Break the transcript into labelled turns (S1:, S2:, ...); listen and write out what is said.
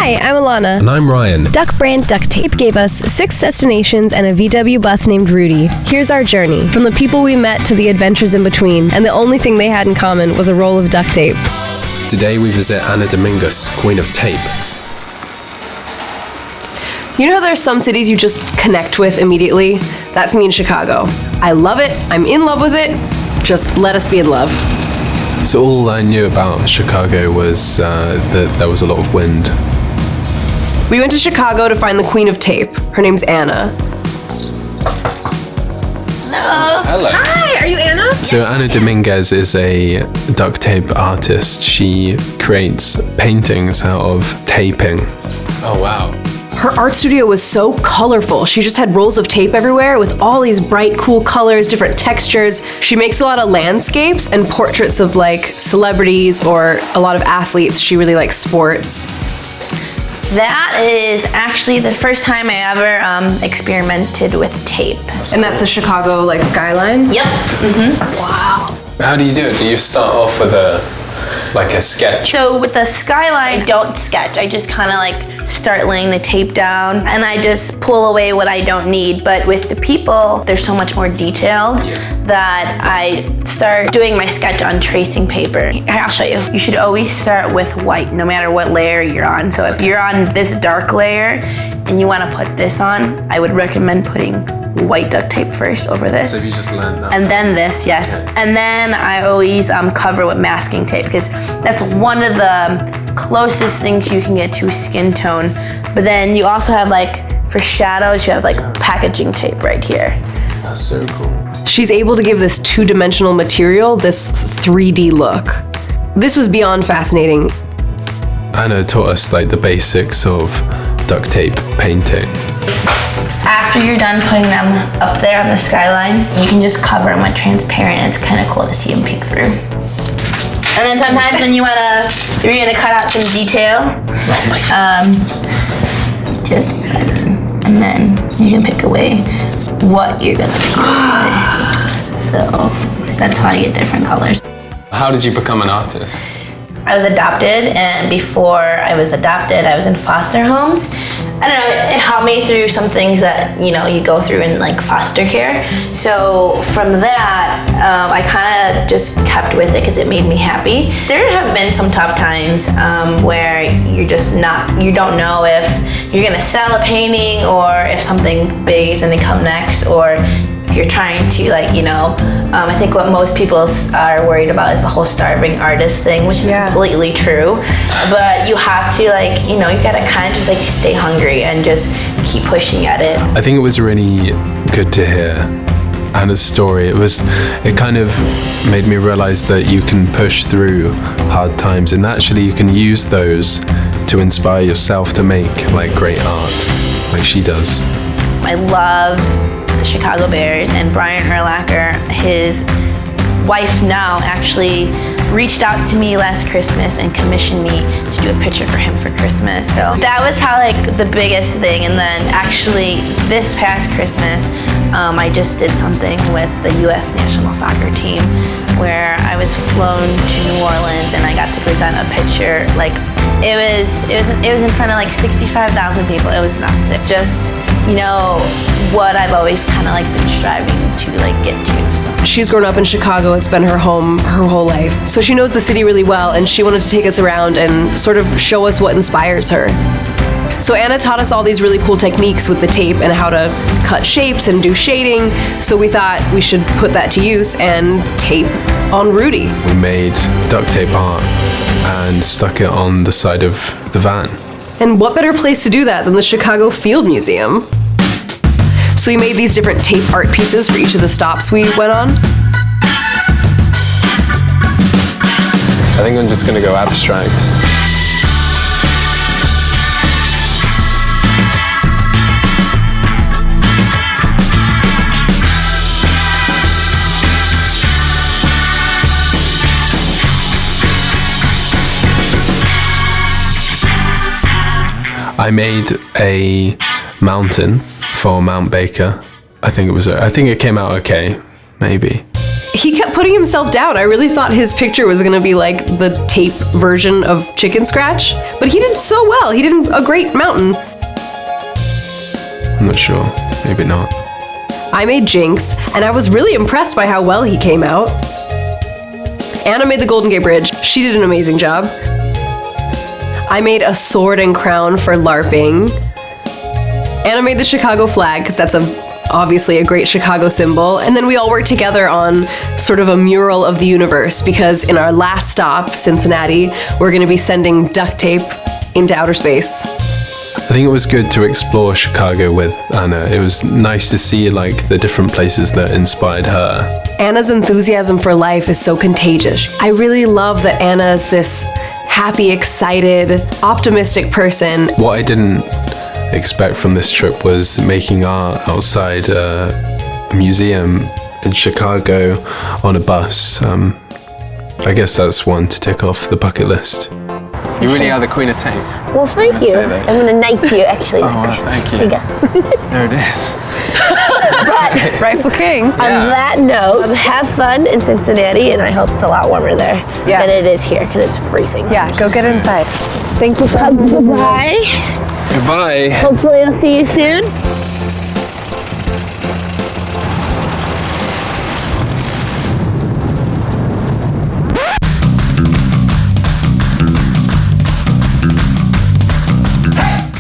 S1: Hi, I'm Alana.
S2: And I'm Ryan.
S1: Duck Brand Duct Tape gave us 6 destinations and a VW bus named Rudy. Here's our journey, from the people we met to the adventures in between, and the only thing they had in common was a roll of duct tape.
S2: Today we visit Anna Dominguez, Queen of Tape.
S1: You know how there are some cities you just connect with immediately? That's me in Chicago. I love it, I'm in love with it, just let us be in love.
S2: So all I knew about Chicago was that there was a lot of wind.
S1: We went to Chicago to find the Queen of Tape. Her name's Anna.
S2: Hello.
S1: Hi, are you Anna?
S2: So Anna Dominguez is a duct tape artist. She creates paintings out of taping. Oh wow.
S1: Her art studio was so colorful. She just had rolls of tape everywhere with all these bright, cool colors, different textures. She makes a lot of landscapes and portraits of like celebrities or a lot of athletes. She really likes sports.
S3: That is actually the first time I ever experimented with tape.
S1: And that's the Chicago like skyline?
S3: Yep. Mm-hmm.
S1: Wow.
S2: How do you do it? Do you start off with a sketch?
S3: So with the skyline, I don't sketch. I just kind of like start laying the tape down and I just pull away what I don't need. But with the people, they're so much more detailed that I start doing my sketch on tracing paper. I'll show you. You should always start with white, no matter what layer you're on. So if you're on this dark layer and you want to put this on, I would recommend putting white duct tape first over this.
S2: So if you just land that.
S3: And then this, yes. And then I always cover with masking tape because that's one of the closest things you can get to skin tone. But then you also have like, for shadows, you have like packaging tape right here.
S2: That's so cool.
S1: She's able to give this 2-dimensional material this 3D look. This was beyond fascinating.
S2: Anna taught us like the basics of duct tape painting.
S3: After you're done putting them up there on the skyline, you can just cover them with transparent. It's kind of cool to see them peek through. And then sometimes when you're gonna cut out some detail, and then you can pick away what you're gonna peel away. So that's how you get different colors.
S2: How did you become an artist?
S3: I was adopted, and before I was adopted, I was in foster homes. I don't know, it helped me through some things that, you know, you go through in like foster care. So from that, I kind of just kept with it because it made me happy. There have been some tough times where you don't know if you're gonna sell a painting or if something big is gonna come next, or you're trying to I think what most people are worried about is the whole starving artist thing, which is completely true. But you have to you gotta kind of just stay hungry and just keep pushing at it.
S2: I think it was really good to hear Anna's story. It kind of made me realize that you can push through hard times and actually you can use those to inspire yourself to make great art like she does.
S3: I love the Chicago Bears, and Brian Urlacher, his wife now, actually reached out to me last Christmas and commissioned me to do a picture for him for Christmas. So that was probably the biggest thing. And then actually this past Christmas, I just did something with the U.S. national soccer team where I was flown to New Orleans and I got to present a picture. It was in front of 65,000 people. It was nuts. It's just, what I've always kind of been striving to get to. So.
S1: She's grown up in Chicago. It's been her home her whole life. So she knows the city really well, and she wanted to take us around and sort of show us what inspires her. So Anna taught us all these really cool techniques with the tape and how to cut shapes and do shading. So we thought we should put that to use and tape on Rudy.
S2: We made duct tape art and stuck it on the side of the van.
S1: And what better place to do that than the Chicago Field Museum? So we made these different tape art pieces for each of the stops we went on.
S2: I think I'm just gonna go abstract. I made a mountain for Mount Baker. I think it came out okay, maybe.
S1: he kept putting himself down. I really thought his picture was going to be like the tape version of Chicken Scratch, but he did so well. He did a great mountain.
S2: I'm not sure. Maybe not.
S1: I made Jinx, and I was really impressed by how well he came out. Anna made the Golden Gate Bridge. She did an amazing job. I made a sword and crown for LARPing. Anna made the Chicago flag, because that's obviously a great Chicago symbol. And then we all worked together on sort of a mural of the universe, because in our last stop, Cincinnati, we're going to be sending duct tape into outer space.
S2: I think it was good to explore Chicago with Anna. It was nice to see like the different places that inspired her.
S1: Anna's enthusiasm for life is so contagious. I really love that Anna is this happy, excited, optimistic person.
S2: What I didn't expect from this trip was making art outside a museum in Chicago on a bus. I guess that's one to tick off the bucket list. You really are the queen of tape.
S3: Well, thank you. I'm going to knight you, actually.
S2: Oh, well, thank you.
S3: There you go.
S2: There it is.
S3: But
S1: Rightful king.
S3: on that note, have fun in Cincinnati, and I hope it's a lot warmer there than it is here, because it's freezing.
S1: Yeah, go get inside.
S3: Thank you. Goodbye.
S2: Goodbye.
S3: Hopefully I'll see you soon.